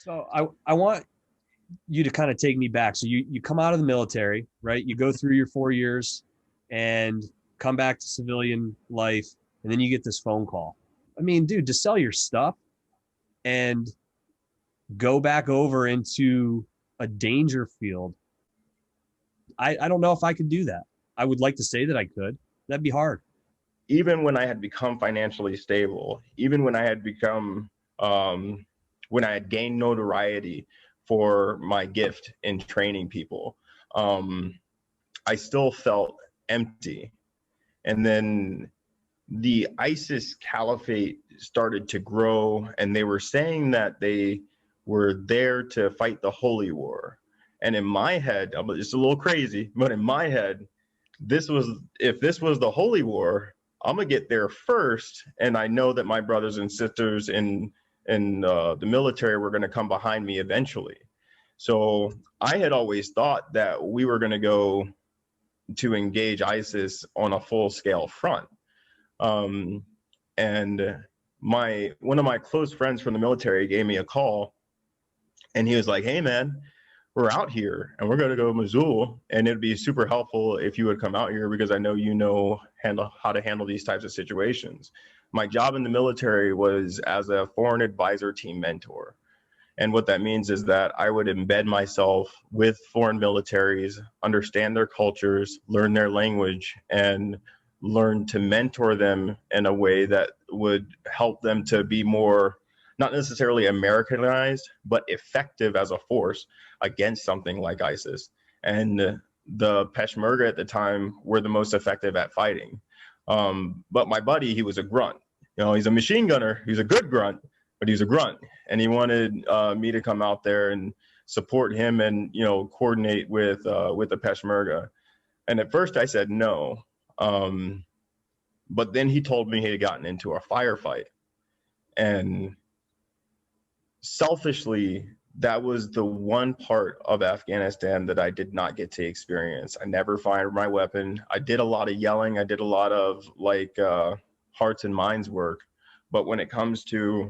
So I want you to kind of take me back. So you come out of the military, right? You go through your 4 years and come back to civilian life, and then you get this phone call. I mean, dude, to sell your stuff and go back over into a danger field. I don't know if I could do that. I would like to say that I could. That'd be hard. Even when I had become financially stable, even when I had become, when I had gained notoriety for my gift in training people, I still felt empty. And then the ISIS caliphate started to grow, and they were saying that they were there to fight the holy war. And in my head, it's a little crazy, but in my head, if this was the holy war, I'm gonna get there first, and I know that my brothers and sisters in the military were gonna come behind me eventually. So I had always thought that we were gonna go to engage ISIS on a full-scale front. And one of my close friends from the military gave me a call, and he was like, "Hey man, we're out here and we're going to go to Mosul, and it'd be super helpful if you would come out here because I know you know how to handle these types of situations." My job in the military was as a foreign advisor team mentor. And what that means is that I would embed myself with foreign militaries, understand their cultures, learn their language, and learn to mentor them in a way that would help them to be more, not necessarily Americanized, but effective as a force against something like ISIS. And the Peshmerga at the time were the most effective at fighting. But my buddy, he was a grunt. You know, he's a machine gunner. He's a good grunt, but he's a grunt. And he wanted me to come out there and support him and, you know, coordinate with the Peshmerga. And at first I said no. But then he told me he had gotten into a firefight. And selfishly, that was the one part of Afghanistan that I did not get to experience. I never fired my weapon. I did a lot of yelling. I did a lot of hearts and minds work. But when it comes to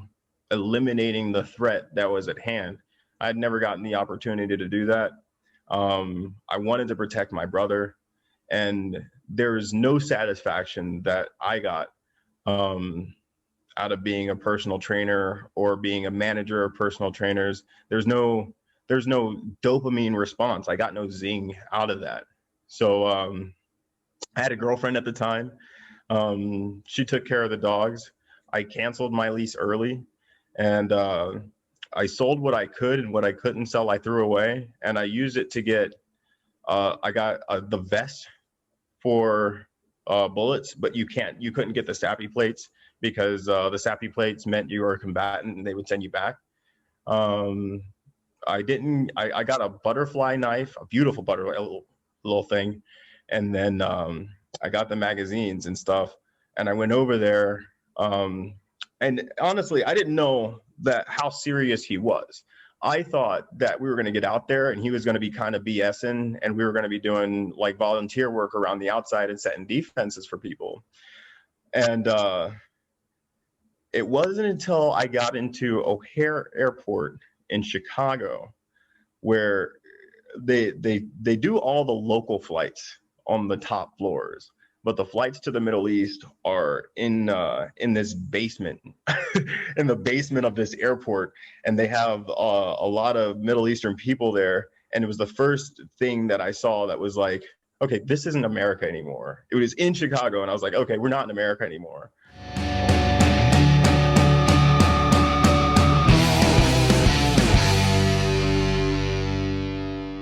eliminating the threat that was at hand, I had never gotten the opportunity to do that. I wanted to protect my brother. And there's no satisfaction that I got out of being a personal trainer or being a manager of personal trainers. There's no dopamine response. I got no zing out of that. So I had a girlfriend at the time. She took care of the dogs. I canceled my lease early, and I sold what I could, and what I couldn't sell, I threw away. And I used it to get, I got the vest for bullets, but you couldn't get the SAPI plates because the SAPI plates meant you were a combatant and they would send you back. I got a butterfly knife, a beautiful butterfly, little thing. And then I got the magazines and stuff, and I went over there. And honestly, I didn't know how serious he was. I thought that we were going to get out there and he was going to be kind of BSing, and we were going to be doing like volunteer work around the outside and setting defenses for people. And it wasn't until I got into O'Hare Airport in Chicago where they do all the local flights on the top floors, but the flights to the Middle East are in this basement, in the basement of this airport, and they have a lot of Middle Eastern people there. And it was the first thing that I saw that was like, okay, this isn't America anymore. It was in Chicago, and I was like, okay, we're not in America anymore.